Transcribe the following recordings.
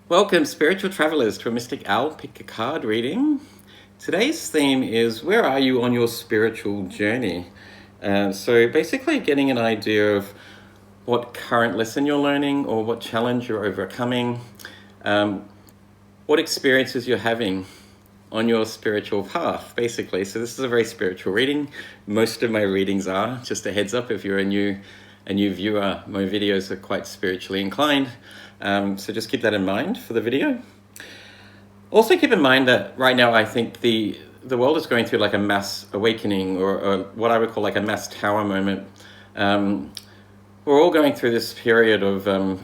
Welcome, spiritual travelers, to a Mystic Owl Pick a Card reading. Today's theme is, where are you on your spiritual journey? So basically getting an idea of what current lesson you're learning or what challenge you're overcoming, what experiences you're having on your spiritual path, basically. So this is a very spiritual reading. Most of my readings are. Just a heads up, if you're a new viewer, my videos are quite spiritually inclined. So just keep that in mind for the video. Also keep in mind that right now I think the world is going through like a mass awakening, or what I would call like a mass tower moment. We're all going through this period of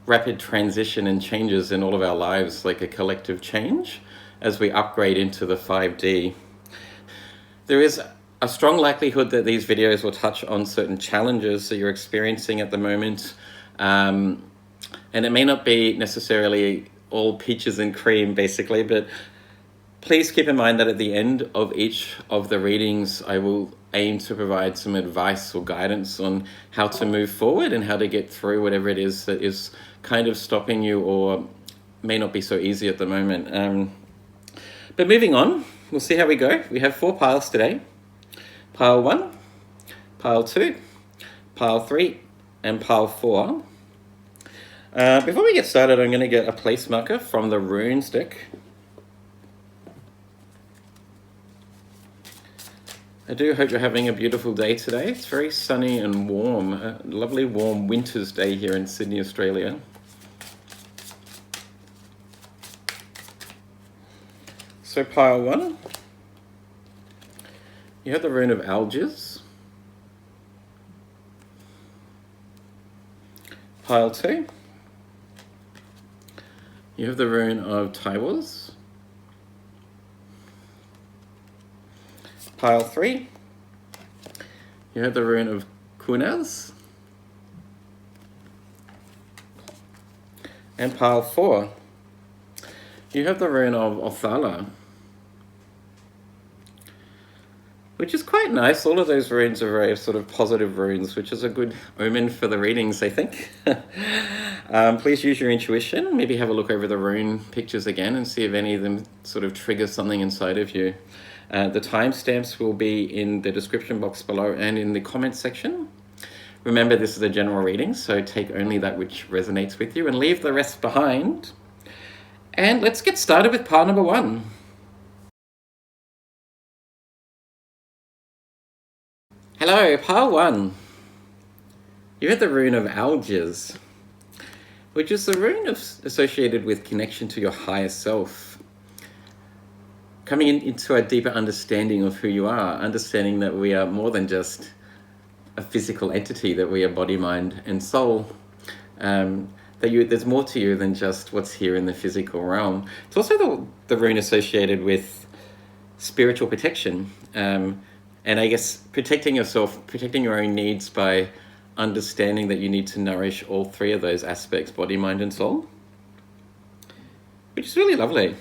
rapid transition and changes in all of our lives, like a collective change as we upgrade into the 5D. There is a strong likelihood that these videos will touch on certain challenges that you're experiencing at the moment. And it may not be necessarily all peaches and cream, basically, but please keep in mind that at the end of each of the readings, I will aim to provide some advice or guidance on how to move forward and how to get through whatever it is that is kind of stopping you or may not be so easy at the moment. But moving on, we'll see how we go. We have 4 piles today. Pile 1, pile 2, pile 3, and pile 4. Before we get started, I'm going to get a place marker from the runes deck. I do hope you're having a beautiful day today. It's very sunny and warm. A lovely warm winter's day here in Sydney, Australia. So pile 1, you have the rune of Algiers. Pile 2, you have the rune of Taiwas. Pile 3, you have the rune of Kunaz. And pile 4, you have the rune of Othala, which is quite nice. All of those runes are very sort of positive runes, which is a good omen for the readings, I think. Please use your intuition. Maybe have a look over the rune pictures again and see if any of them sort of trigger something inside of you. The timestamps will be in the description box below and in the comments section. Remember, this is a general reading, so take only that which resonates with you and leave the rest behind. And let's get started with pile number 1. Hello, pile 1. You have the rune of Algiers, which is the rune associated with connection to your higher self. Coming into a deeper understanding of who you are, understanding that we are more than just a physical entity, that we are body, mind, and soul. There's more to you than just what's here in the physical realm. It's also the rune associated with spiritual protection. And I guess protecting yourself, protecting your own needs by understanding that you need to nourish all 3 of those aspects, body, mind, and soul, which is really lovely.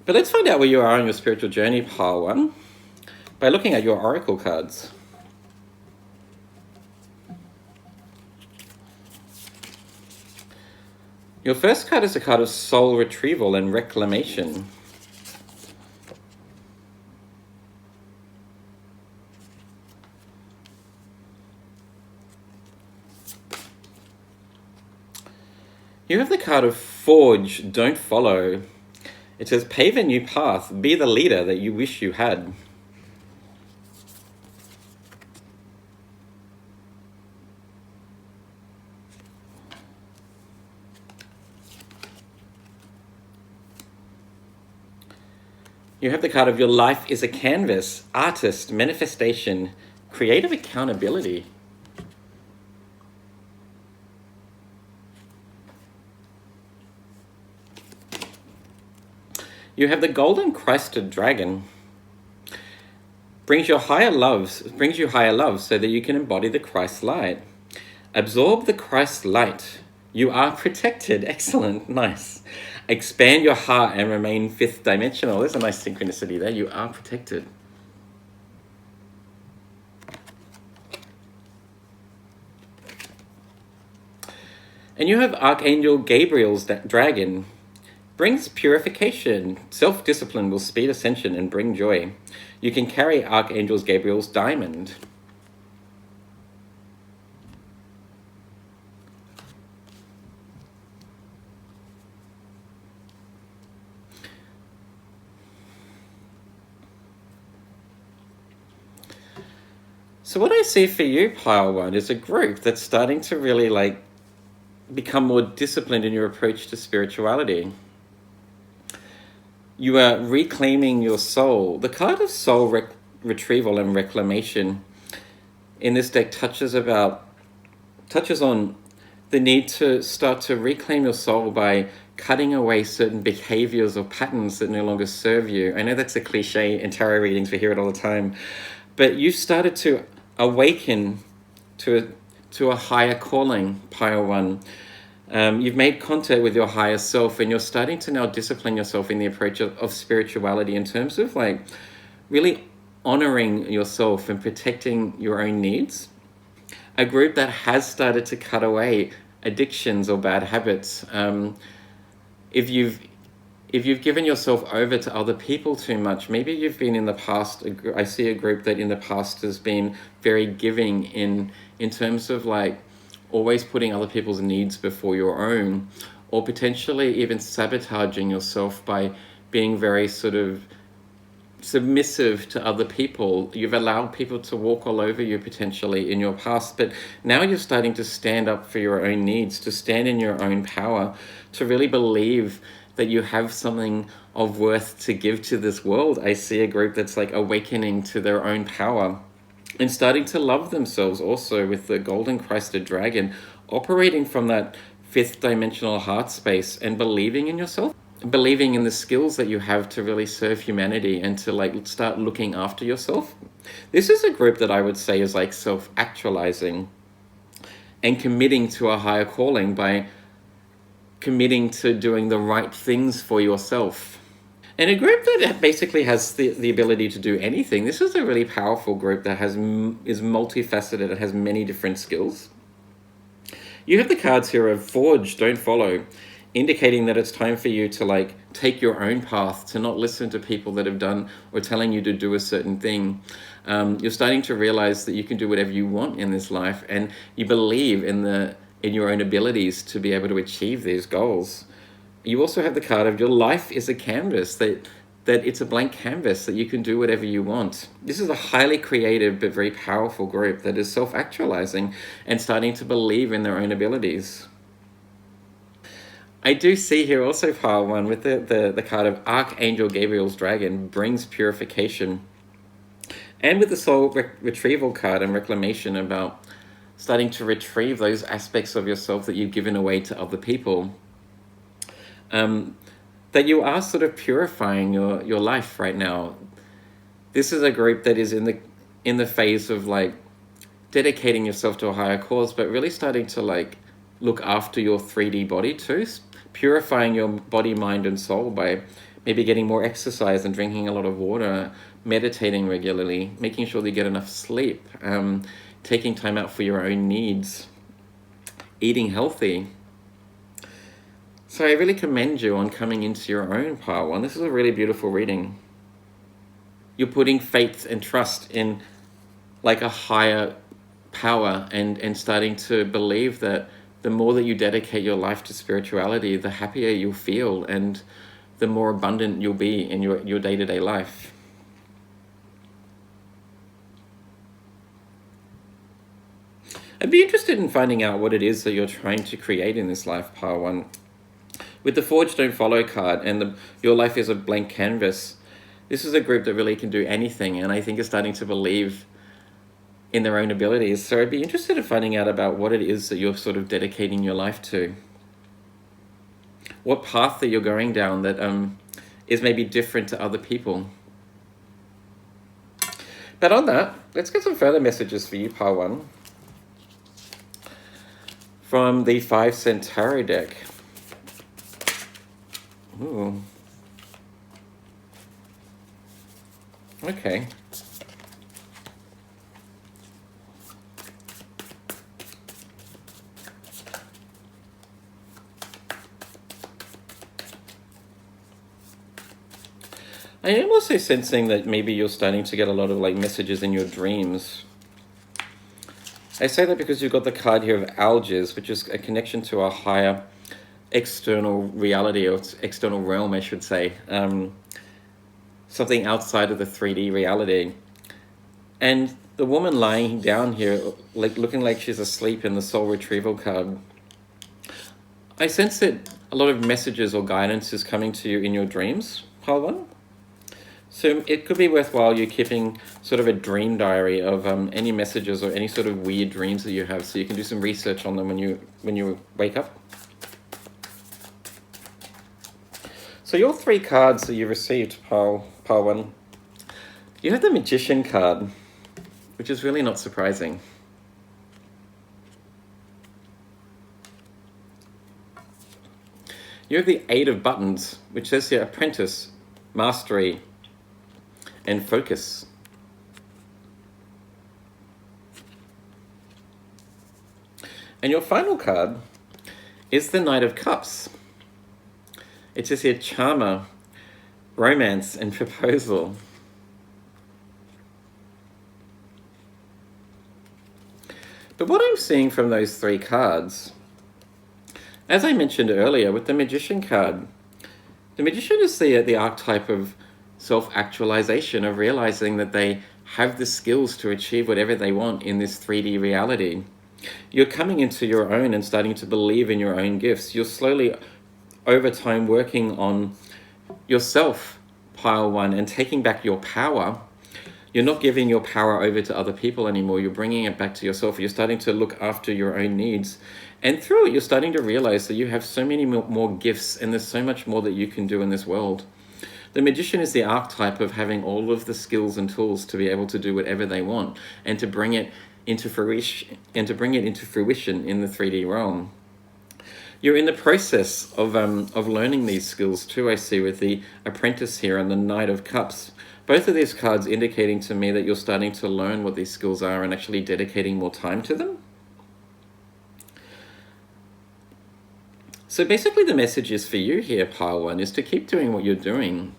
But let's find out where you are on your spiritual journey, pile 1, by looking at your oracle cards. Your first card is a card of soul retrieval and reclamation. You have the card of Forge, Don't Follow. It says, pave a new path, be the leader that you wish you had. You have the card of Your Life is a Canvas, Artist, Manifestation, Creative Accountability. You have the Golden Crested Dragon. Brings you higher love so that you can embody the Christ light. Absorb the Christ light. You are protected. Excellent. Nice. Expand your heart and remain 5th dimensional. There's a nice synchronicity there. You are protected. And you have Archangel Gabriel's dragon. Brings purification. Self-discipline will speed ascension and bring joy. You can carry Archangel Gabriel's diamond. So what I see for you, Pile 1, is a group that's starting to really like become more disciplined in your approach to spirituality. You are reclaiming your soul. The card of soul retrieval and reclamation in this deck touches on the need to start to reclaim your soul by cutting away certain behaviors or patterns that no longer serve you. I know that's a cliche in tarot readings, we hear it all the time, but you've started to awaken to a higher calling, Pile 1. You've made contact with your higher self, and you're starting to now discipline yourself in the approach of spirituality in terms of like really honoring yourself and protecting your own needs. A group that has started to cut away addictions or bad habits. If you've given yourself over to other people too much, maybe you've been in the past, I see a group that in the past has been very giving in terms of like always putting other people's needs before your own, or potentially even sabotaging yourself by being very sort of submissive to other people. You've allowed people to walk all over you potentially in your past, but now you're starting to stand up for your own needs, to stand in your own power, to really believe that you have something of worth to give to this world. I see a group that's like awakening to their own power and starting to love themselves also, with the golden crested dragon operating from that fifth dimensional heart space and believing in yourself, believing in the skills that you have to really serve humanity and to like start looking after yourself. This is a group that I would say is like self-actualizing and committing to a higher calling by committing to doing the right things for yourself. And a group that basically has the ability to do anything. This is a really powerful group that is multifaceted. It has many different skills. You have the cards here of Forge, Don't Follow, indicating that it's time for you to like take your own path, to not listen to people that have done or telling you to do a certain thing. You're starting to realize that you can do whatever you want in this life, and you believe in your own abilities to be able to achieve these goals. You also have the card of your life is a canvas, that it's a blank canvas, that you can do whatever you want. This is a highly creative but very powerful group that is self-actualizing and starting to believe in their own abilities. I do see here also, Pile 1, with the card of Archangel Gabriel's dragon, brings purification. And with the soul retrieval card and reclamation, about starting to retrieve those aspects of yourself that you've given away to other people. That you are sort of purifying your life right now. This is a group that is in the phase of like dedicating yourself to a higher cause, but really starting to like look after your 3D body too, purifying your body, mind, and soul by maybe getting more exercise and drinking a lot of water, meditating regularly, making sure that you get enough sleep, taking time out for your own needs, eating healthy. So I really commend you on coming into your own, Pile 1. This is a really beautiful reading. You're putting faith and trust in like a higher power, and starting to believe that the more that you dedicate your life to spirituality, the happier you'll feel and the more abundant you'll be in your day-to-day life. I'd be interested in finding out what it is that you're trying to create in this life, Pile 1. With the Forge Don't Follow card and your life is a blank canvas, this is a group that really can do anything, and I think is starting to believe in their own abilities. So I'd be interested in finding out about what it is that you're sort of dedicating your life to. What path that you're going down that is maybe different to other people. But on that, let's get some further messages for you, Pile 1. From the 5-cent tarot deck. Ooh. Okay. I am also sensing that maybe you're starting to get a lot of like messages in your dreams. I say that because you've got the card here of alges, which is a connection to a higher external reality, or external realm, I should say. Something outside of the 3D reality. And the woman lying down here, like looking like she's asleep in the soul retrieval card, I sense that a lot of messages or guidance is coming to you in your dreams, pile one. So it could be worthwhile you keeping sort of a dream diary of any messages or any sort of weird dreams that you have, so you can do some research on them when you wake up. So your 3 cards that you received, pile one, you have the Magician card, which is really not surprising. You have the 8 of Buttons, which says here apprentice, mastery, and focus. And your final card is the Knight of Cups. It says here charmer, romance, and proposal. But what I'm seeing from those 3 cards, as I mentioned earlier with the Magician card, the Magician is the archetype of self-actualization, of realizing that they have the skills to achieve whatever they want in this 3D reality. You're coming into your own and starting to believe in your own gifts. You're slowly, over time, working on yourself, pile one, and taking back your power. You're not giving your power over to other people anymore. You're bringing it back to yourself. You're starting to look after your own needs. And through it, you're starting to realize that you have so many more gifts, and there's so much more that you can do in this world. The Magician is the archetype of having all of the skills and tools to be able to do whatever they want and to bring it into fruition, in the 3D realm. You're in the process of learning these skills too, I see, with the Apprentice here and the Knight of Cups. Both of these cards indicating to me that you're starting to learn what these skills are and actually dedicating more time to them. So basically the message is for you here, pile one, is to keep doing what you're doing.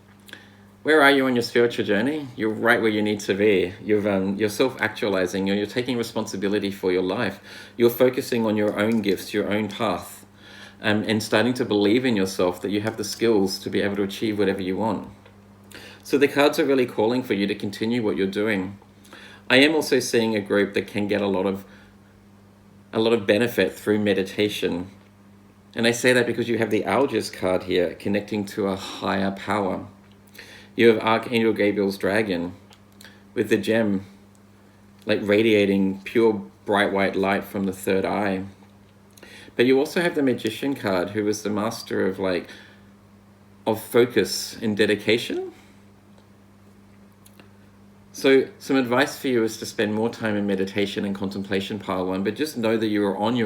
Where are you on your spiritual journey? You're right where you need to be. You're self-actualizing. You're taking responsibility for your life. You're focusing on your own gifts, your own path, and starting to believe in yourself that you have the skills to be able to achieve whatever you want. So the cards are really calling for you to continue what you're doing. I am also seeing a group that can get a lot of benefit through meditation. And I say that because you have the Alges card here, connecting to a higher power. You have Archangel Gabriel's dragon with the gem, like radiating pure bright white light from the third eye. But you also have the Magician card, who is the master of focus and dedication. So some advice for you is to spend more time in meditation and contemplation, pile one, but just know that you are on the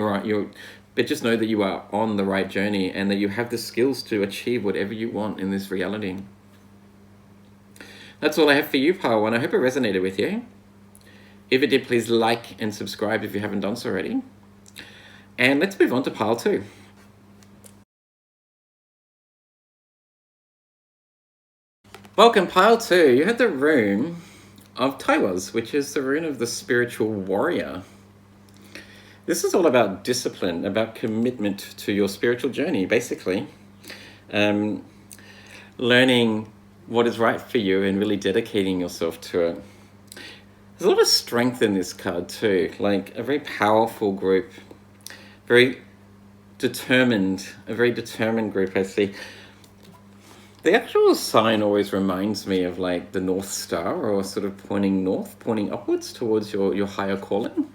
right journey, and that you have the skills to achieve whatever you want in this reality. That's all I have for you, pile one. I hope it resonated with you. If it did, please like and subscribe if you haven't done so already. And let's move on to pile two. Welcome, pile two. You had the rune of Taiwas, which is the rune of the spiritual warrior. This is all about discipline, about commitment to your spiritual journey, basically. Learning what is right for you and really dedicating yourself to it. There's a lot of strength in this card too, like a very powerful group, a very determined group, I see. The actual sign always reminds me of like the North Star, or sort of pointing north, pointing upwards towards your higher calling.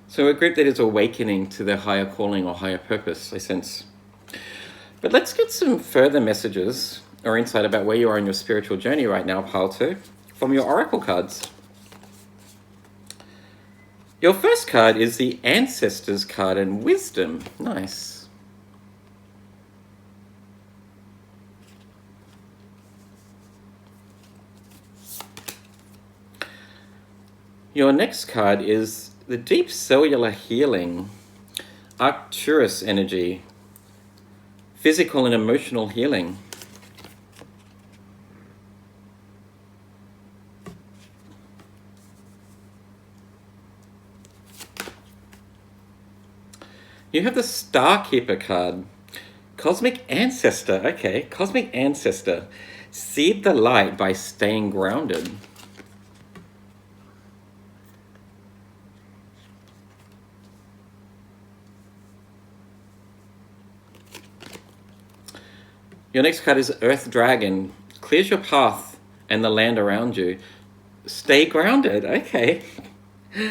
So a group that is awakening to their higher calling or higher purpose, I sense. But let's get some further messages or insight about where you are in your spiritual journey right now, pile two, from your oracle cards. Your first card is the Ancestors card and Wisdom. Nice. Your next card is the Deep Cellular Healing, Arcturus energy, physical and emotional healing. You have the Star Keeper card. Cosmic Ancestor. Okay, Cosmic Ancestor. Seed the light by staying grounded. Your next card is Earth Dragon. Clears your path and the land around you. Stay grounded. Okay.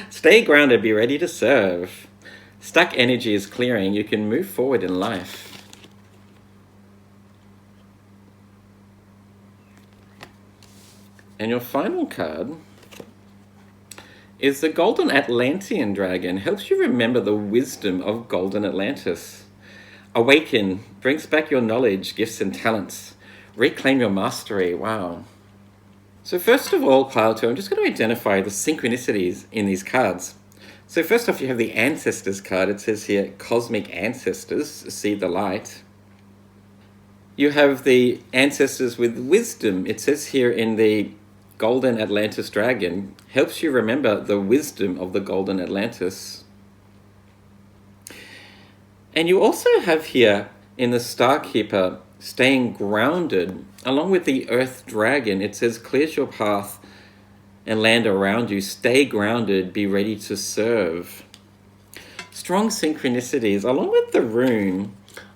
Stay grounded. Be ready to serve. Stuck energy is clearing. You can move forward in life. And your final card is the Golden Atlantean Dragon. Helps you remember the wisdom of Golden Atlantis. Awaken, brings back your knowledge, gifts, and talents. Reclaim your mastery. Wow. So first of all, pile two, I'm just going to identify the synchronicities in these cards. So first off, you have the Ancestors card. It says here, Cosmic Ancestors, see the light. You have the Ancestors with wisdom. It says here in the Golden Atlantis Dragon, helps you remember the wisdom of the Golden Atlantis. And you also have here in the Star Keeper, staying grounded, along with the Earth Dragon. It says, clears your path and land around you. Stay grounded, be ready to serve. Strong synchronicities, along with the rune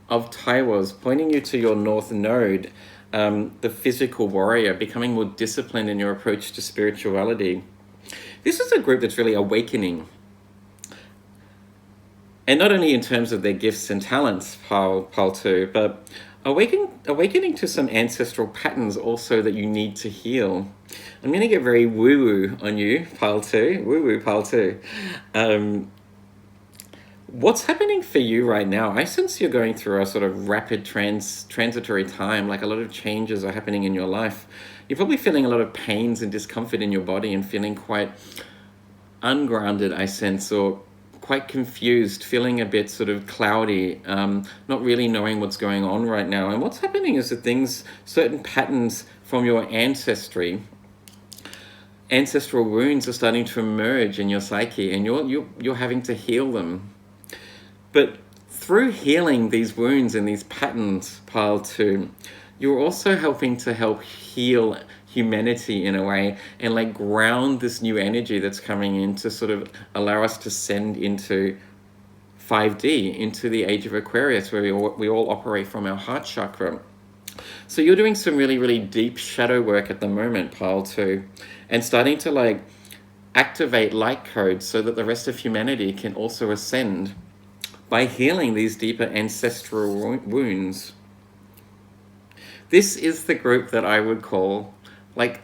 of Taiwas, pointing you to your North Node, the physical warrior, becoming more disciplined in your approach to spirituality. This is a group that's really awakening. And not only in terms of their gifts and talents, Pile 2, but awakening to some ancestral patterns also that you need to heal. I'm going to get very woo-woo on you, Pile 2. Woo-woo, Pile 2. What's happening for you right now? I sense you're going through a sort of rapid transitory time, like a lot of changes are happening in your life. You're probably feeling a lot of pains and discomfort in your body and feeling quite ungrounded, I sense, or quite confused, feeling a bit sort of cloudy, not really knowing what's going on right now. And what's happening is that certain patterns from your ancestral wounds are starting to emerge in your psyche, and you're having to heal them. But through healing these wounds and these patterns, Pile 2, you're also helping to help heal humanity in a way, and like ground this new energy that's coming in to sort of allow us to send into 5D, into the age of Aquarius, where we all operate from our heart chakra. So you're doing some really, really deep shadow work at the moment, Pile 2, and starting to like activate light codes so that the rest of humanity can also ascend by healing these deeper ancestral wounds. This is the group that I would call like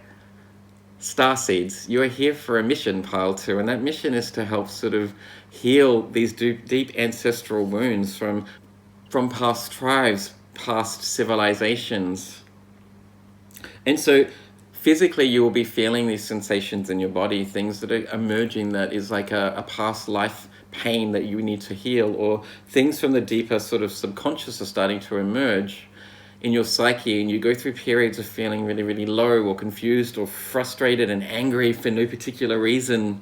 starseeds. You are here for a mission, Pile 2, and that mission is to help sort of heal these deep ancestral wounds from past tribes, past civilizations. And so physically you will be feeling these sensations in your body, things that are emerging that is like a past life pain that you need to heal, or things from the deeper sort of subconscious are starting to emerge in your psyche, and you go through periods of feeling really, really low or confused or frustrated and angry for no particular reason.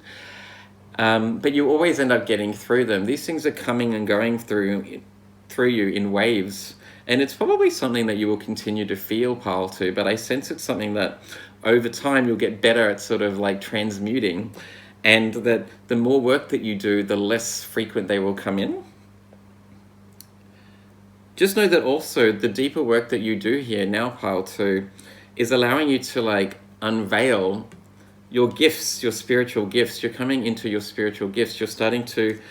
But you always end up getting through them. These things are coming and going through you in waves. And it's probably something that you will continue to feel, Pile 2, but I sense it's something that over time you'll get better at sort of like transmuting, and that the more work that you do, the less frequent they will come in. Just know that also the deeper work that you do here now, Pile 2, is allowing you to like unveil your gifts, your spiritual gifts. You're coming into your spiritual gifts. You're starting to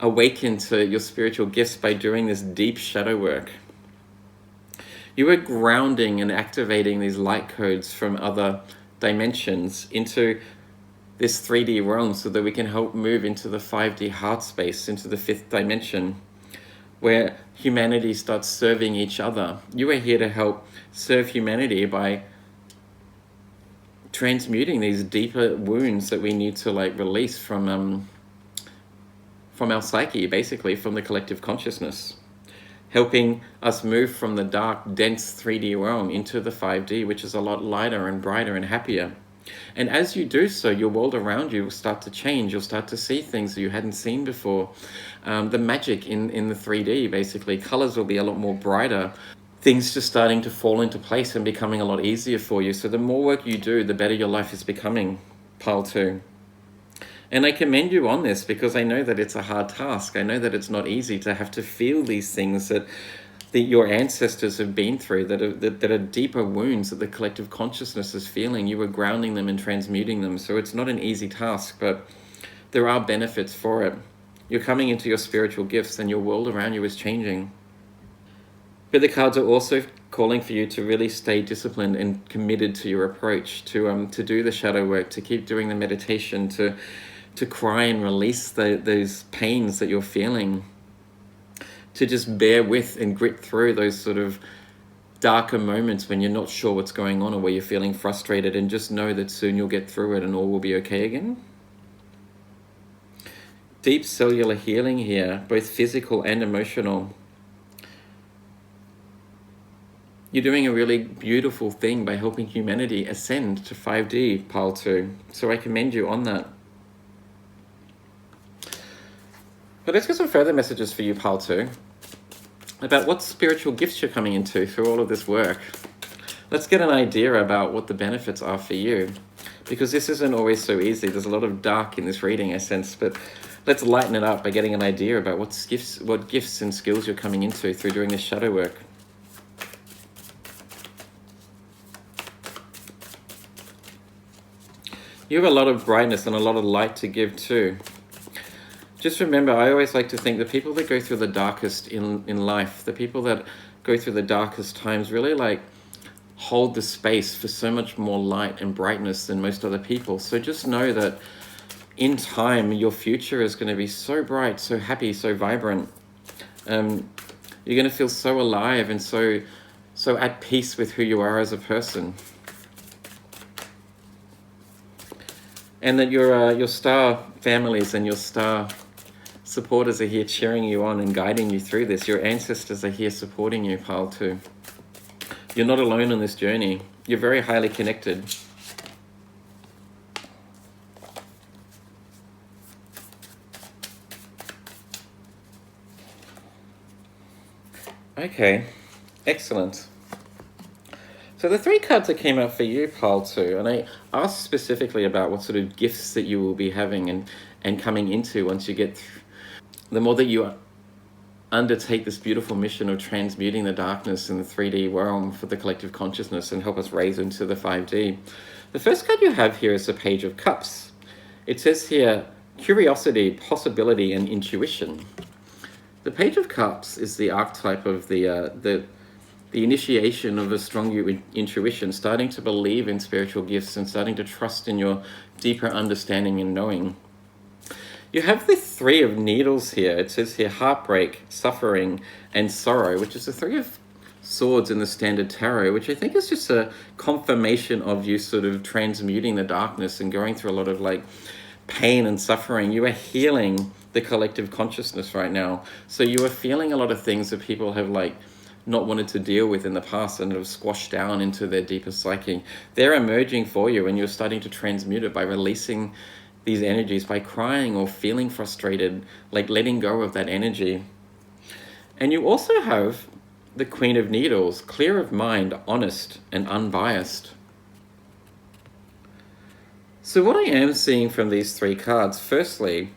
awaken to your spiritual gifts by doing this deep shadow work. You are grounding and activating these light codes from other dimensions into this 3D realm so that we can help move into the 5D heart space, into the 5th dimension, where humanity starts serving each other. You are here to help serve humanity by transmuting these deeper wounds that we need to like release from our psyche, basically from the collective consciousness, helping us move from the dark, dense 3D realm into the 5D, which is a lot lighter and brighter and happier. And as you do so, your world around you will start to change. You'll start to see things that you hadn't seen before. The magic in the 3D, basically, colors will be a lot more brighter. Things just starting to fall into place and becoming a lot easier for you. So the more work you do, the better your life is becoming, pile 2. And I commend you on this because I know that it's a hard task. I know that it's not easy to have to feel these things that your ancestors have been through, that are deeper wounds that the collective consciousness is feeling. You are grounding them and transmuting them. So it's not an easy task, but there are benefits for it. You're coming into your spiritual gifts and your world around you is changing. But the cards are also calling for you to really stay disciplined and committed to your approach, to do the shadow work, to keep doing the meditation, to cry and release those pains that you're feeling, to just bear with and grit through those sort of darker moments when you're not sure what's going on or where you're feeling frustrated, and just know that soon you'll get through it and all will be okay again. Deep cellular healing here, both physical and emotional. You're doing a really beautiful thing by helping humanity ascend to 5D, pile 2. So I commend you on that. But let's get some further messages for you, pile 2, about what spiritual gifts you're coming into through all of this work. Let's get an idea about what the benefits are for you, because this isn't always so easy. There's a lot of dark in this reading, I sense, but let's lighten it up by getting an idea about what gifts and skills you're coming into through doing this shadow work. You have a lot of brightness and a lot of light to give too. Just remember, I always like to think the people that go through the darkest in life, the people that go through the darkest times really like hold the space for so much more light and brightness than most other people. So just know that in time, your future is going to be so bright, so happy, so vibrant. You're going to feel so alive and so at peace with who you are as a person. And that your star families and your star supporters are here cheering you on and guiding you through this. Your ancestors are here supporting you, pile 2. You're not alone on this journey. You're very highly connected. Okay, excellent. So the 3 cards that came out for you, pile 2, and I asked specifically about what sort of gifts that you will be having and coming into once you get through. The more that you undertake this beautiful mission of transmuting the darkness in the 3D realm for the collective consciousness and help us raise into the 5D. The first card you have here is the Page of Cups. It says here, curiosity, possibility, and intuition. The Page of Cups is the archetype of the initiation of a strong intuition, starting to believe in spiritual gifts and starting to trust in your deeper understanding and knowing. You have the 3 of Needles here. It says here heartbreak, suffering, and sorrow, which is the 3 of Swords in the Standard Tarot, which I think is just a confirmation of you sort of transmuting the darkness and going through a lot of like pain and suffering. You are healing the collective consciousness right now. So you are feeling a lot of things that people have like not wanted to deal with in the past and have squashed down into their deeper psyche. They're emerging for you and you're starting to transmute it by releasing these energies, by crying or feeling frustrated, like letting go of that energy. And you also have the Queen of Needles, clear of mind, honest and unbiased. So what I am seeing from these 3 cards, firstly,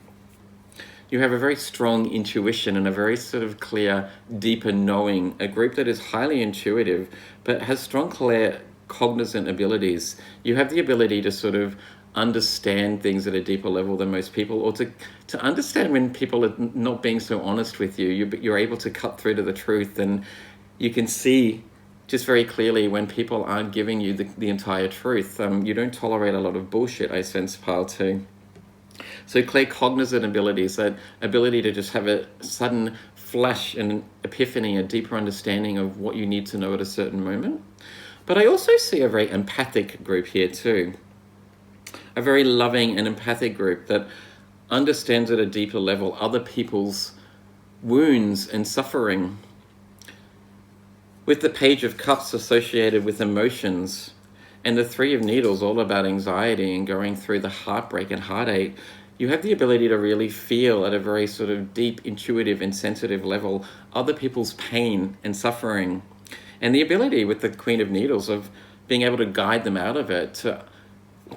you have a very strong intuition and a very sort of clear, deeper knowing, a group that is highly intuitive, but has strong, clear, cognizant abilities. You have the ability to sort of understand things at a deeper level than most people, or to understand when people are not being so honest with you. You're able to cut through to the truth, and you can see just very clearly when people aren't giving you the entire truth. You don't tolerate a lot of bullshit, I sense, pile 2. So clear cognizant abilities, that ability to just have a sudden flash and an epiphany, a deeper understanding of what you need to know at a certain moment. But I also see a very empathic group here too. A very loving and empathic group that understands at a deeper level other people's wounds and suffering. With the Page of Cups associated with emotions, And the Three of Needles, all about anxiety and going through the heartbreak and heartache. You have the ability to really feel at a very sort of deep, intuitive and sensitive level other people's pain and suffering. And the ability with the Queen of Needles of being able to guide them out of it,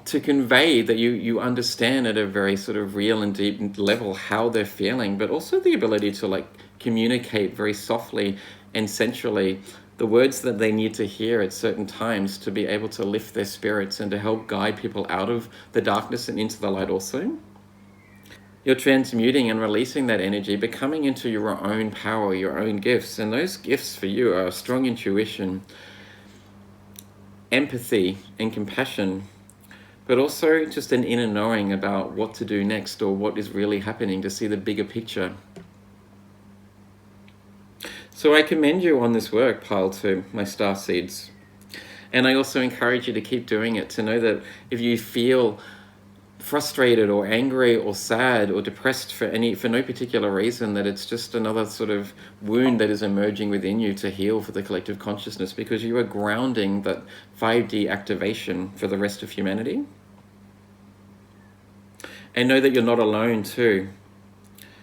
to convey that you understand at a very sort of real and deep level how they're feeling, but also the ability to like communicate very softly and sensually the words that they need to hear at certain times to be able to lift their spirits and to help guide people out of the darkness and into the light also. You're transmuting and releasing that energy, becoming into your own power, your own gifts. And those gifts for you are strong intuition, empathy and compassion, but also just an inner knowing about what to do next or what is really happening, to see the bigger picture. So I commend you on this work, Pile 2, my star seeds. And I also encourage you to keep doing it, to know that if you feel frustrated or angry or sad or depressed for no particular reason, that it's just another sort of wound that is emerging within you to heal for the collective consciousness, because you are grounding that 5D activation for the rest of humanity. And know that you're not alone too,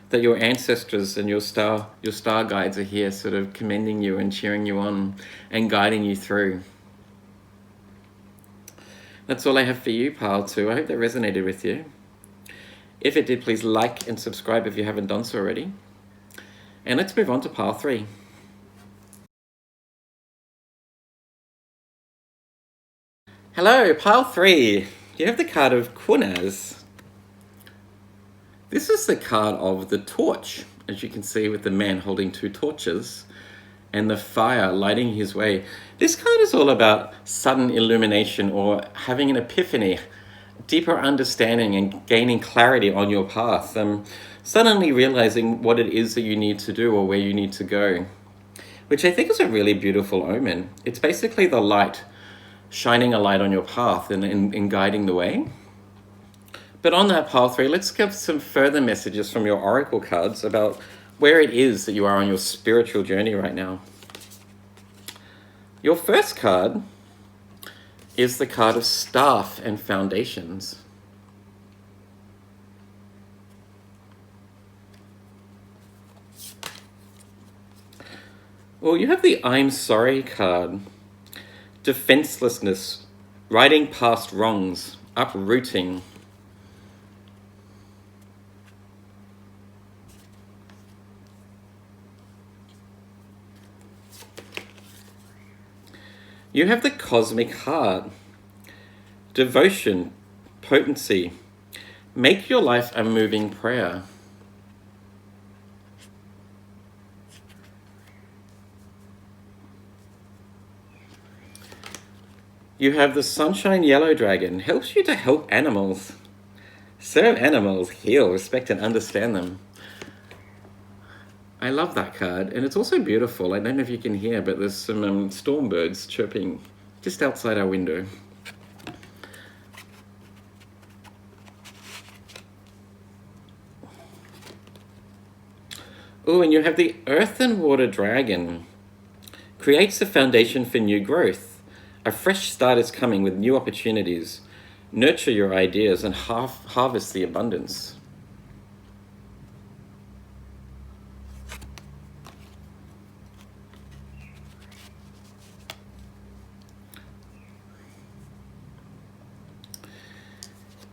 that your ancestors and your star guides are here sort of commending you and cheering you on and guiding you through. That's all I have for you, Pile 2. I hope that resonated with you. If it did, please like and subscribe if you haven't done so already. And let's move on to Pile 3. Hello, Pile 3. You have the card of Kunaz. This is the card of the torch, as you can see, with the man holding 2 torches and the fire lighting his way. This card is all about sudden illumination or having an epiphany, deeper understanding and gaining clarity on your path, suddenly realizing what it is that you need to do or where you need to go, which I think is a really beautiful omen. It's basically the light, shining a light on your path and guiding the way. But on that Pile 3, let's give some further messages from your oracle cards about where it is that you are on your spiritual journey right now. Your first card is the card of Staff and Foundations. Well, you have the I'm Sorry card. Defenselessness, riding past wrongs, uprooting. You have the Cosmic Heart. Devotion, potency. Make your life a moving prayer. You have the Sunshine Yellow Dragon. Helps you to help animals. Serve animals, heal, respect, and understand them. I love that card, and it's also beautiful. I don't know if you can hear, but there's some storm birds chirping just outside our window. Oh, and you have the Earth and Water Dragon. Creates a foundation for new growth. A fresh start is coming with new opportunities. Nurture your ideas and harvest the abundance.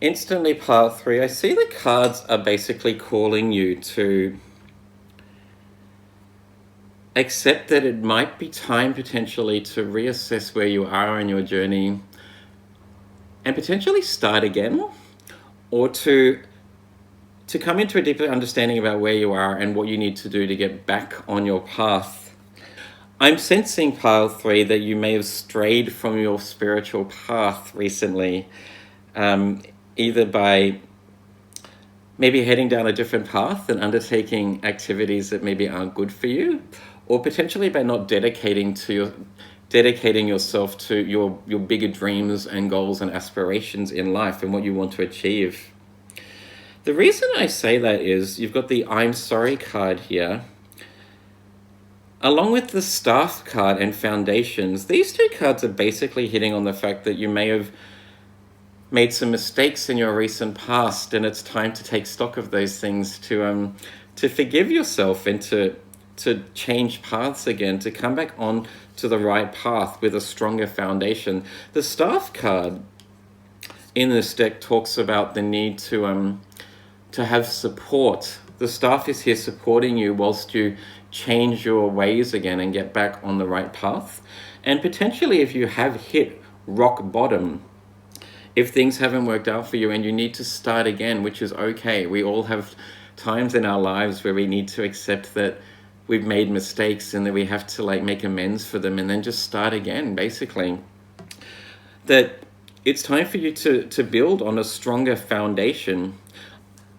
Instantly, Pile 3, I see the cards are basically calling you to accept that it might be time potentially to reassess where you are in your journey and potentially start again, or to come into a deeper understanding about where you are and what you need to do to get back on your path. I'm sensing, Pile 3, that you may have strayed from your spiritual path recently, either by maybe heading down a different path and undertaking activities that maybe aren't good for you, or potentially by not dedicating yourself to your bigger dreams and goals and aspirations in life and what you want to achieve. The reason I say that is you've got the I'm Sorry card here. Along with the staff card and foundations, these two cards are basically hitting on the fact that you may have made some mistakes in your recent past, and it's time to take stock of those things, to forgive yourself and to change paths again, to come back on to the right path with a stronger foundation. The staff card in this deck talks about the need to have support. The staff is here supporting you whilst you change your ways again and get back on the right path. And potentially, if you have hit rock bottom, if things haven't worked out for you and you need to start again, which is okay. We all have times in our lives where we need to accept that we've made mistakes and that we have to like make amends for them and then just start again, basically. That it's time for you to build on a stronger foundation.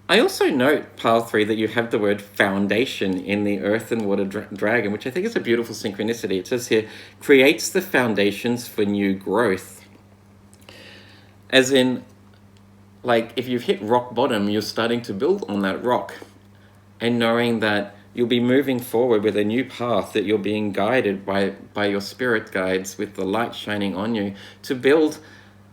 I also note, Pile 3, that you have the word foundation in the Earth and Water Dragon, which I think is a beautiful synchronicity. It says here, creates the foundations for new growth. As in, like, if you've hit rock bottom, you're starting to build on that rock. And knowing that you'll be moving forward with a new path, that you're being guided by your spirit guides with the light shining on you to build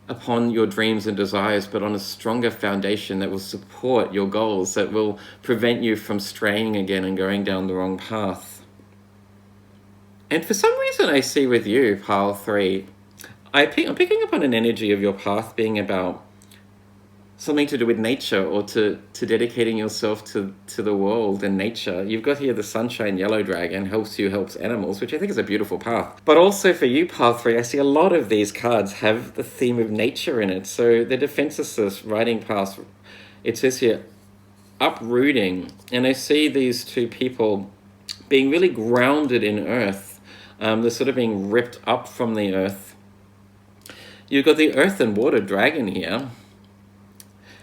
upon your dreams and desires, but on a stronger foundation that will support your goals, that will prevent you from straying again and going down the wrong path. And for some reason I see with you, Pile 3, I'm picking up on an energy of your path being about something to do with nature, or to dedicating yourself to the world and nature. You've got here the Sunshine Yellow Dragon, helps animals, which I think is a beautiful path. But also for you, Path 3, I see a lot of these cards have the theme of nature in it. So the Defenseless riding past, it says here, uprooting. And I see these two people being really grounded in earth. They're sort of being ripped up from the earth. You've got the Earth and Water Dragon here.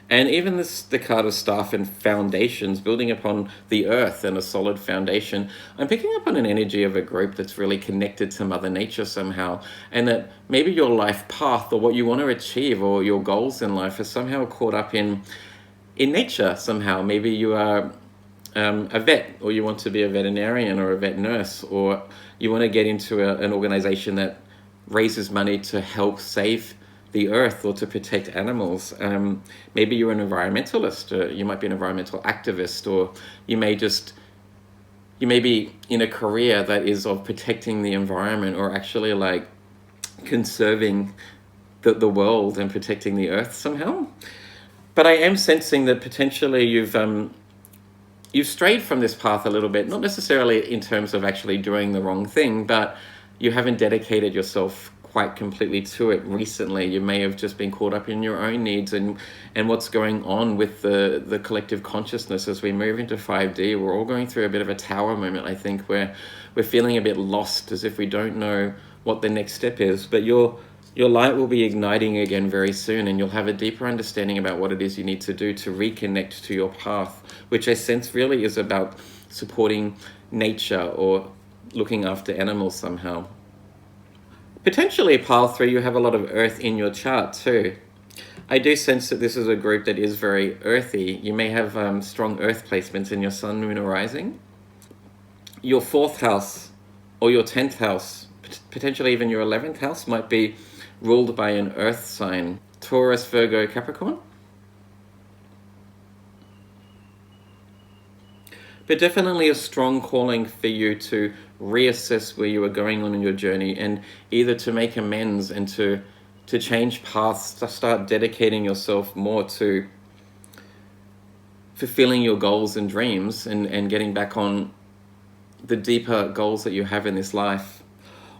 And even the card of staff and foundations, building upon the earth and a solid foundation. I'm picking up on an energy of a group that's really connected to Mother Nature somehow. And that maybe your life path or what you want to achieve or your goals in life are somehow caught up in nature somehow. Maybe you are a vet, or you want to be a veterinarian or a vet nurse, or you want to get into an organization that raises money to help save the earth or to protect animals. Maybe you're an environmentalist, or you might be an environmental activist, or you may be in a career that is of protecting the environment, or actually like conserving the world and protecting the earth somehow. But I am sensing that potentially you've strayed from this path a little bit, not necessarily in terms of actually doing the wrong thing, but you haven't dedicated yourself quite completely to it recently. You may have just been caught up in your own needs and what's going on with the collective consciousness as we move into 5D. We're all going through a bit of a tower moment, I think, where we're feeling a bit lost, as if we don't know what the next step is. But your light will be igniting again very soon, and you'll have a deeper understanding about what it is you need to do to reconnect to your path, which I sense really is about supporting nature or looking after animals somehow. Potentially, Pile 3, you have a lot of earth in your chart too. I do sense that this is a group that is very earthy. You may have strong earth placements in your sun, moon, or rising. Your 4th house or your 10th house, potentially even your 11th house, might be ruled by an earth sign. Taurus, Virgo, Capricorn. But definitely a strong calling for you to reassess where you are going on in your journey, and either to make amends and to change paths, to start dedicating yourself more to fulfilling your goals and dreams, and getting back on the deeper goals that you have in this life.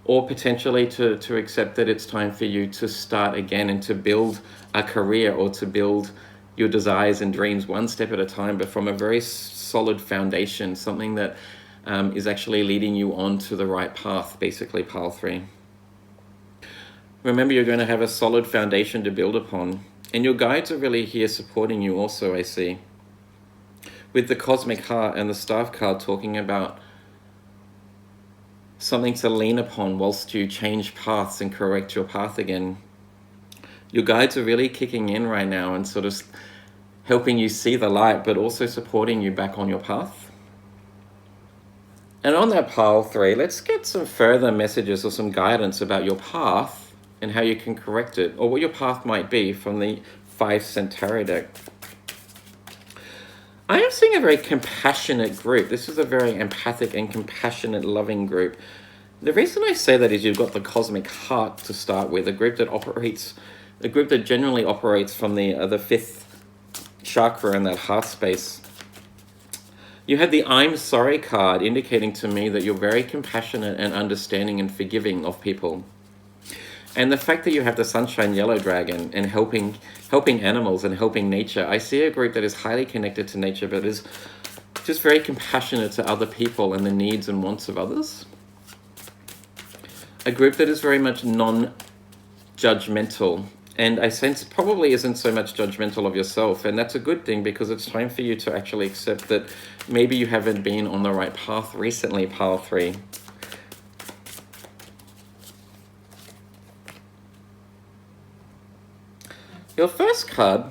Or potentially to accept that it's time for you to start again and to build a career, or to build your desires and dreams one step at a time, but from a very solid foundation, something that is actually leading you on to the right path, basically, Pile 3. Remember, you're going to have a solid foundation to build upon, and your guides are really here supporting you also, I see. With the Cosmic Heart and the Staff card talking about something to lean upon whilst you change paths and correct your path again. Your guides are really kicking in right now and sort of helping you see the light, but also supporting you back on your path. And on that pile 3, let's get some further messages or some guidance about your path and how you can correct it, or what your path might be from the 5-cent tarot deck. I am seeing a very compassionate group. This is a very empathic and compassionate, loving group. The reason I say that is you've got the cosmic heart to start with, a group that generally operates from the 5th chakra in that heart space. You had the I'm sorry card, indicating to me that you're very compassionate and understanding and forgiving of people. And the fact that you have the sunshine yellow dragon and helping animals and helping nature, I see a group that is highly connected to nature, but is just very compassionate to other people and the needs and wants of others. A group that is very much non-judgmental, and I sense probably isn't so much judgmental of yourself, and that's a good thing, because it's time for you to actually accept that maybe you haven't been on the right path recently, pile 3. Your first card,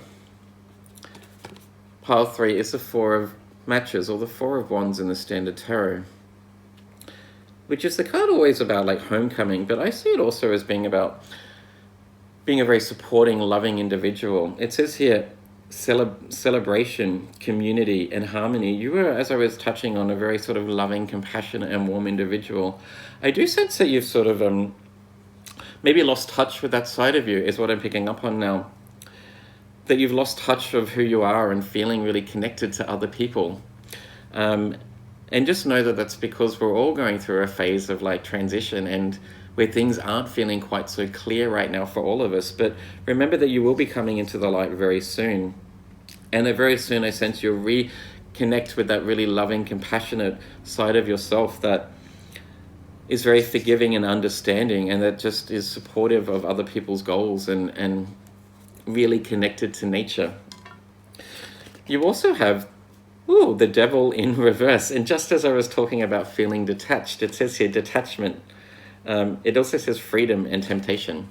pile 3, is the 4 of matches, or the 4 of wands in the standard tarot, which is the card always about like homecoming, but I see it also as being about being a very supporting, loving individual. It says here, celebration, community, and harmony. You were, as I was touching on, a very sort of loving, compassionate, and warm individual. I do sense that you've sort of maybe lost touch with that side of you, is what I'm picking up on now. That you've lost touch of who you are and feeling really connected to other people. And just know that that's because we're all going through a phase of like transition, and where things aren't feeling quite so clear right now for all of us. But remember that you will be coming into the light very soon. And that very soon, I sense you'll reconnect with that really loving, compassionate side of yourself that is very forgiving and understanding, and that just is supportive of other people's goals and really connected to nature. You also have the devil in reverse. And just as I was talking about feeling detached, it says here detachment. It also says freedom and temptation.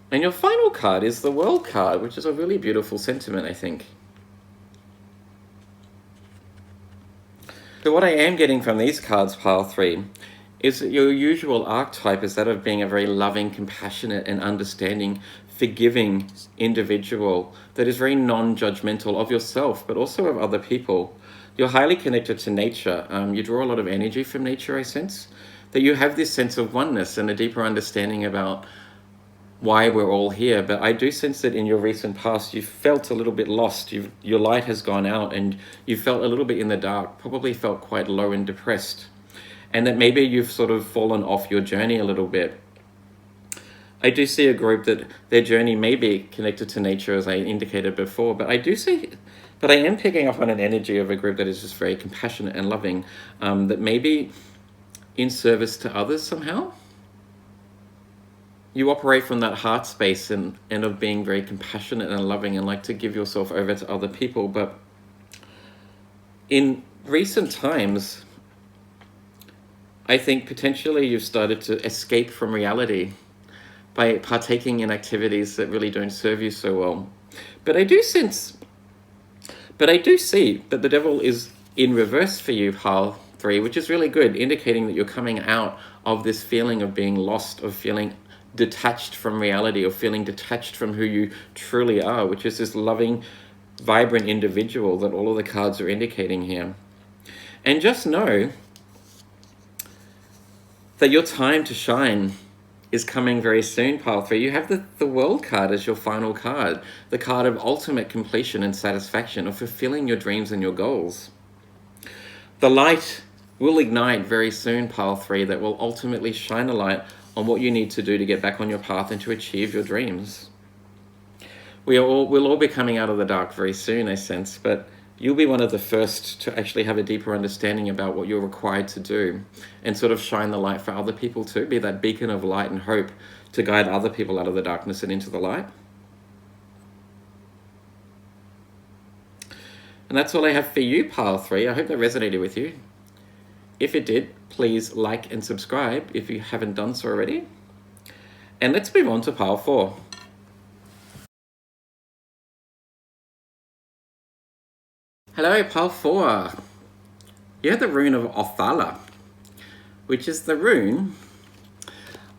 And your final card is the World card, which is a really beautiful sentiment, I think. So what I am getting from these cards, pile 3, is that your usual archetype is that of being a very loving, compassionate, and understanding, forgiving individual that is very non-judgmental of yourself, but also of other people. You're highly connected to nature. You draw a lot of energy from nature, I sense. That you have this sense of oneness and a deeper understanding about why we're all here. But I do sense that in your recent past, you felt a little bit lost. Your light has gone out, and you felt a little bit in the dark, probably felt quite low and depressed. And that maybe you've sort of fallen off your journey a little bit. I do see a group that their journey may be connected to nature, as I indicated before, but I am picking up on an energy of a group that is just very compassionate and loving, that may be in service to others somehow. You operate from that heart space and of being very compassionate and loving and like to give yourself over to other people. But in recent times, I think potentially you've started to escape from reality by partaking in activities that really don't serve you so well. But I do see that the devil is in reverse for you, pile 3, which is really good, indicating that you're coming out of this feeling of being lost, of feeling detached from reality, or feeling detached from who you truly are, which is this loving, vibrant individual that all of the cards are indicating here. And just know that your time to shine is coming very soon, pile 3. You have the World card as your final card, the card of ultimate completion and satisfaction, of fulfilling your dreams and your goals. The light will ignite very soon, pile 3, that will ultimately shine a light on what you need to do to get back on your path and to achieve your dreams. We'll all be coming out of the dark very soon, I sense, but you'll be one of the first to actually have a deeper understanding about what you're required to do, and sort of shine the light for other people too, be that beacon of light and hope to guide other people out of the darkness and into the light. And that's all I have for you, pile 3. I hope that resonated with you. If it did, please like and subscribe if you haven't done so already. And let's move on to pile 4. Hello, pile 4. You have the rune of Othala, which is the rune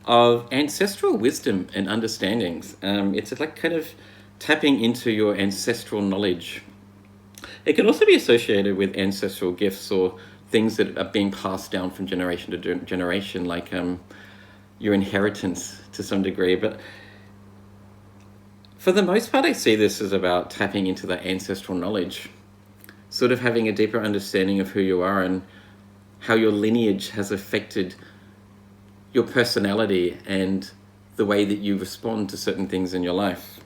of ancestral wisdom and understandings. It's like kind of tapping into your ancestral knowledge. It can also be associated with ancestral gifts or things that are being passed down from generation to generation, like your inheritance to some degree. But for the most part, I see this as about tapping into that ancestral knowledge, sort of having a deeper understanding of who you are and how your lineage has affected your personality and the way that you respond to certain things in your life.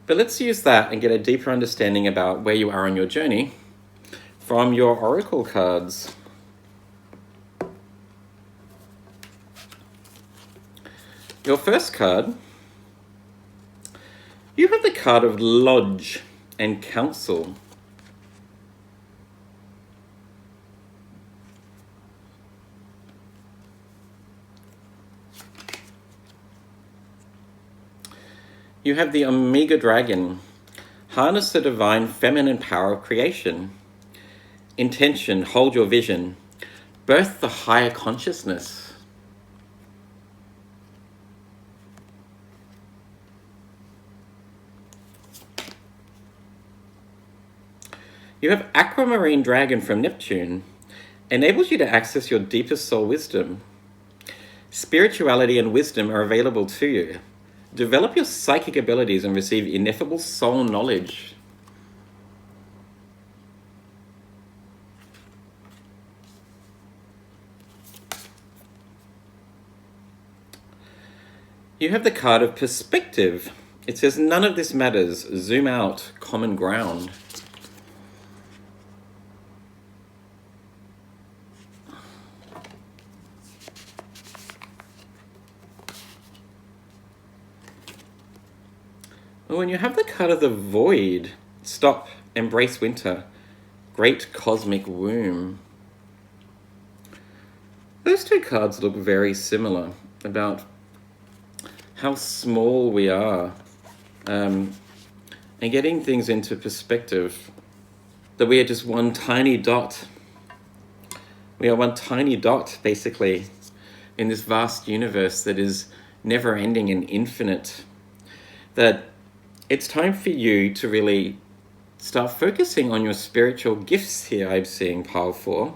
But let's use that and get a deeper understanding about where you are on your journey from your oracle cards. Your first card, you have the card of Lodge and Council. You have the Omega Dragon. Harness the divine feminine power of creation. Intention, hold your vision. Birth the higher consciousness. You have Aquamarine Dragon from Neptune. Enables you to access your deepest soul wisdom. Spirituality and wisdom are available to you. Develop your psychic abilities and receive ineffable soul knowledge. You have the card of Perspective. It says, none of this matters. Zoom out, common ground. When you have the card of the Void, stop, embrace winter, great cosmic womb. Those two cards look very similar about how small we are and getting things into perspective, that we are just one tiny dot. We are one tiny dot, basically, in this vast universe that is never ending and infinite. That it's time for you to really start focusing on your spiritual gifts here, I'm seeing pile 4.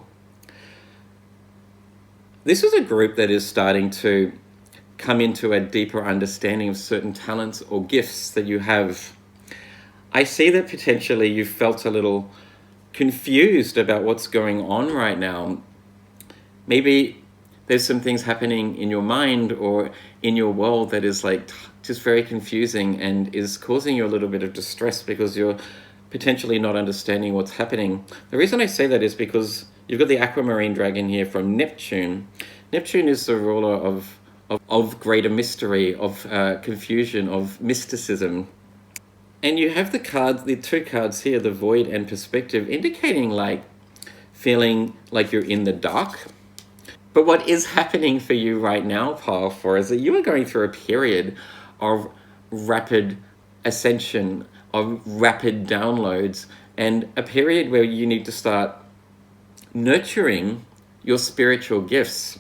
This is a group that is starting to come into a deeper understanding of certain talents or gifts that you have. I see that potentially you felt a little confused about what's going on right now. Maybe there's some things happening in your mind or in your world that is like just very confusing and is causing you a little bit of distress because you're potentially not understanding what's happening. The reason I say that is because you've got the Aquamarine Dragon here from Neptune. Neptune is the ruler of greater mystery, of confusion, of mysticism. And you have the two cards here, the Void and Perspective, indicating like feeling like you're in the dark. But what is happening for you right now, pile 4, is that you are going through a period of rapid ascension, of rapid downloads, and a period where you need to start nurturing your spiritual gifts.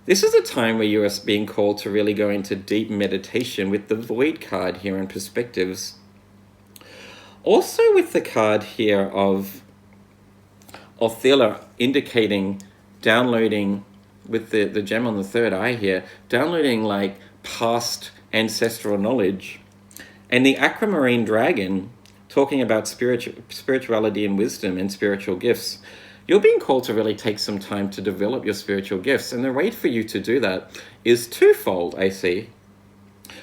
This is a time where you are being called to really go into deep meditation with the Void card here in Perspectives. Also with the card here of Othila indicating downloading with the gem on the third eye here, downloading like past ancestral knowledge. And the Aquamarine Dragon talking about spirituality and wisdom and spiritual gifts. You're being called to really take some time to develop your spiritual gifts. And the way for you to do that is twofold, I see.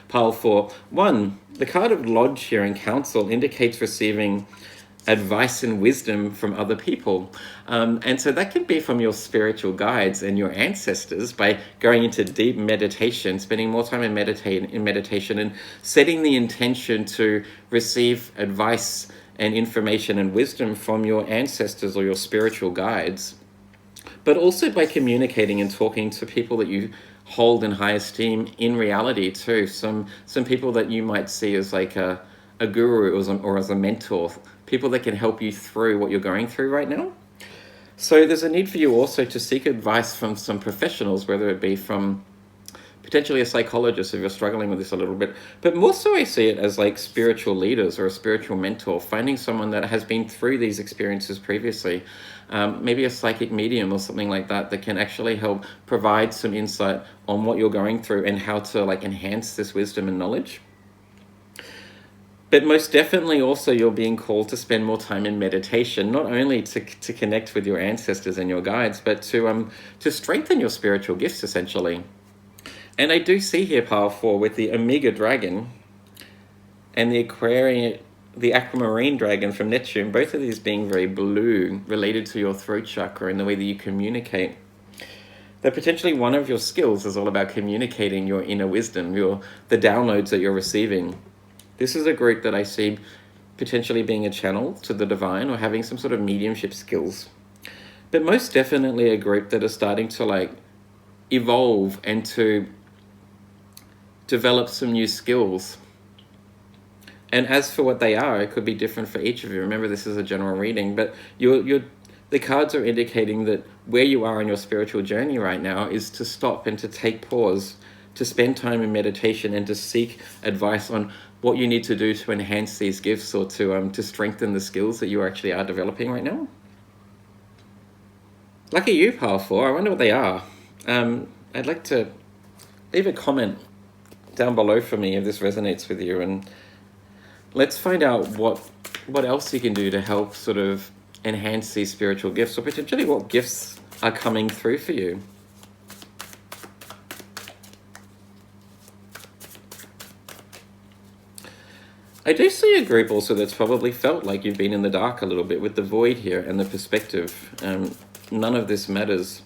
Pile 4. 1, the card of Lodge here in Council indicates receiving advice and wisdom from other people. And so that can be from your spiritual guides and your ancestors by going into deep meditation, spending more time in meditation and setting the intention to receive advice and information and wisdom from your ancestors or your spiritual guides. But also by communicating and talking to people that you hold in high esteem in reality too. Some people that you might see as like a a guru or as a mentor, people that can help you through what you're going through right now. So there's a need for you also to seek advice from some professionals, whether it be from potentially a psychologist if you're struggling with this a little bit, but more so I see it as like spiritual leaders or a spiritual mentor, finding someone that has been through these experiences previously, maybe a psychic medium or something like that, that can actually help provide some insight on what you're going through and how to like enhance this wisdom and knowledge. But most definitely also you're being called to spend more time in meditation, not only to connect with your ancestors and your guides, but to strengthen your spiritual gifts essentially. And I do see here, Pile 4, with the Omega Dragon and the Aquamarine Dragon from Neptune, both of these being very blue, related to your throat chakra and the way that you communicate. That potentially one of your skills is all about communicating your inner wisdom, the downloads that you're receiving. This is a group that I see potentially being a channel to the divine or having some sort of mediumship skills. But most definitely a group that is starting to like evolve and to develop some new skills. And as for what they are, it could be different for each of you. Remember, this is a general reading, but the cards are indicating that where you are on your spiritual journey right now is to stop and to take pause, to spend time in meditation and to seek advice on what you need to do to enhance these gifts or to strengthen the skills that you actually are developing right now. Lucky you, Pile 4. I wonder what they are. I'd like to leave a comment down below for me if this resonates with you, and let's find out what else you can do to help sort of enhance these spiritual gifts, or potentially what gifts are coming through for you. I do see a group also that's probably felt like you've been in the dark a little bit with the void here and the perspective. None of this matters.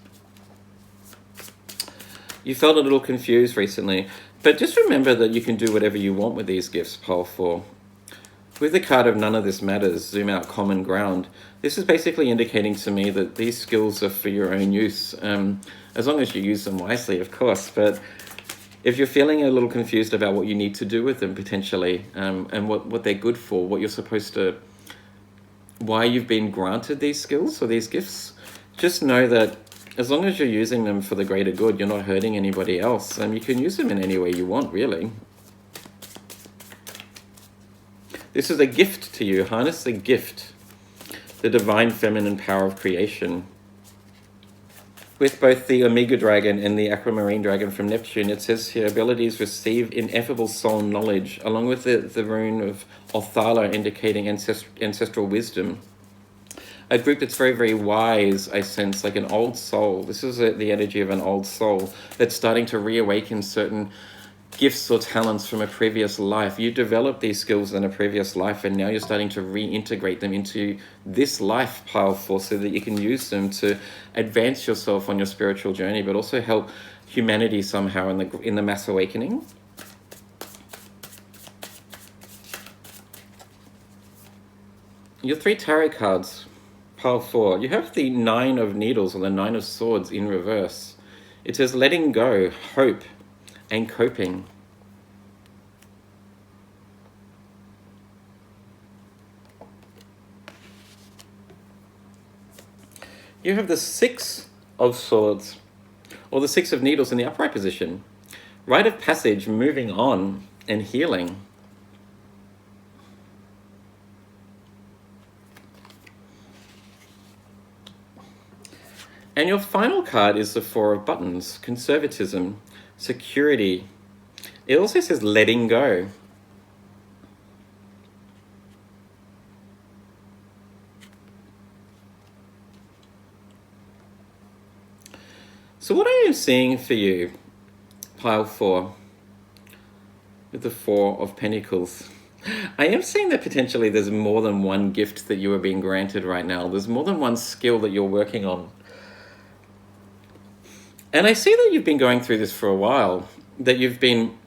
You felt a little confused recently, but just remember that you can do whatever you want with these gifts, Pile 4. With the card of none of this matters, zoom out, common ground, this is basically indicating to me that these skills are for your own use, as long as you use them wisely, of course. But if you're feeling a little confused about what you need to do with them potentially, and what they're good for, what you're supposed to, why you've been granted these skills or these gifts, just know that as long as you're using them for the greater good, you're not hurting anybody else, and you can use them in any way you want, really. This is a gift to you. Harness the gift, the divine feminine power of creation. With both the Omega Dragon and the Aquamarine Dragon from Neptune, it says here, abilities receive ineffable soul knowledge, along with the rune of Othala indicating ancestral wisdom. A group that's very, very wise, I sense, like an old soul. This is the energy of an old soul that's starting to reawaken certain gifts or talents from a previous life. You developed these skills in a previous life, and now you're starting to reintegrate them into this life, Pile 4, so that you can use them to advance yourself on your spiritual journey, but also help humanity somehow in the mass awakening. Your 3 tarot cards, Pile 4. You have the 9 of Needles or the 9 of Swords in reverse. It says letting go, hope, and coping. You have the 6 of Swords, or the 6 of Needles in the upright position. Rite of passage, moving on, and healing. And your final card is the 4 of Buttons, conservatism, security. It also says letting go. So what I am seeing for you, Pile 4, with the 4 of Pentacles, I am seeing that potentially there's more than one gift that you are being granted right now. There's more than one skill that you're working on. And I see that you've been going through this for a while, that you've been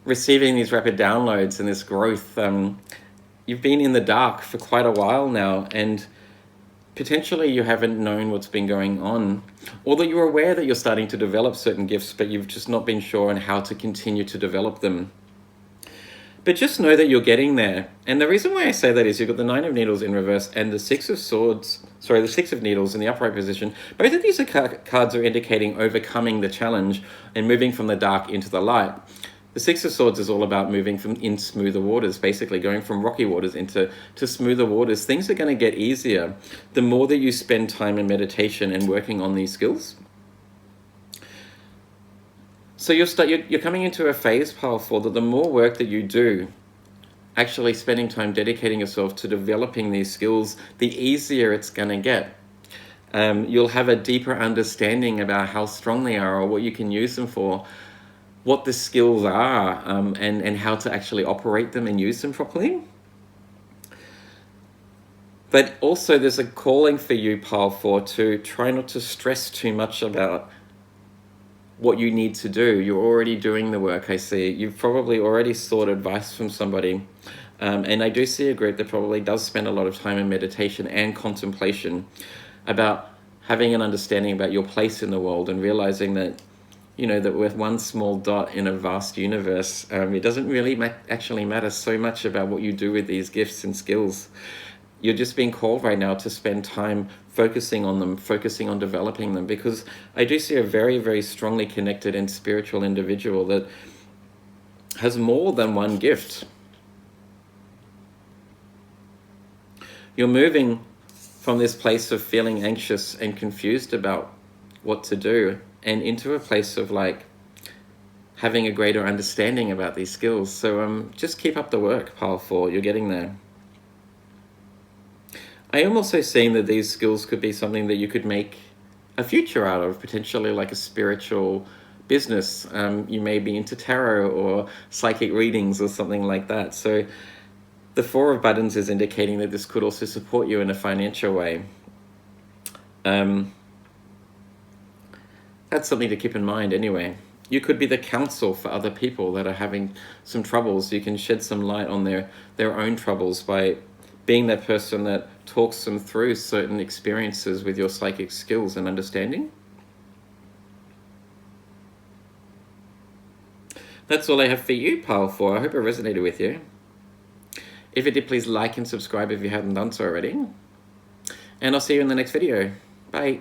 receiving these rapid downloads and this growth. You've been in the dark for quite a while now, and potentially you haven't known what's been going on, or that you're aware that you're starting to develop certain gifts, but you've just not been sure on how to continue to develop them. But just know that you're getting there. And the reason why I say that is you've got the Nine of Needles in reverse and the Six of Swords, sorry, the Six of Needles in the upright position. Both of these cards are indicating overcoming the challenge and moving from the dark into the light. The Six of Swords is all about moving from in smoother waters, basically going from rocky waters into smoother waters. Things are going to get easier the more that you spend time in meditation and working on these skills. So you're coming into a phase, Pile 4, that the more work that you do, actually spending time dedicating yourself to developing these skills, the easier it's going to get. You'll have a deeper understanding about how strong they are or what you can use them for, what the skills are, and how to actually operate them and use them properly. But also there's a calling for you, Pile 4, to try not to stress too much about what you need to do. You're already doing the work, I see. You've probably already sought advice from somebody. And I do see a group that probably does spend a lot of time in meditation and contemplation about having an understanding about your place in the world and realizing that, you know, that we're one small dot in a vast universe. It doesn't really actually matter so much about what you do with these gifts and skills. You're just being called right now to spend time focusing on them, focusing on developing them, because I do see a very, very strongly connected and spiritual individual that has more than one gift. You're moving from this place of feeling anxious and confused about what to do and into a place of like having a greater understanding about these skills. So just keep up the work, Pile 4. You're getting there. I am also seeing that these skills could be something that you could make a future out of, potentially like a spiritual business. You may be into tarot or psychic readings or something like that. So the Four of Buttons is indicating that this could also support you in a financial way. That's something to keep in mind anyway. You could be the counsel for other people that are having some troubles. You can shed some light on their own troubles by being that person that talks them through certain experiences with your psychic skills and understanding. That's all I have for you, Pile 4. I hope it resonated with you. If it did, please like and subscribe if you haven't done so already. And I'll see you in the next video. Bye.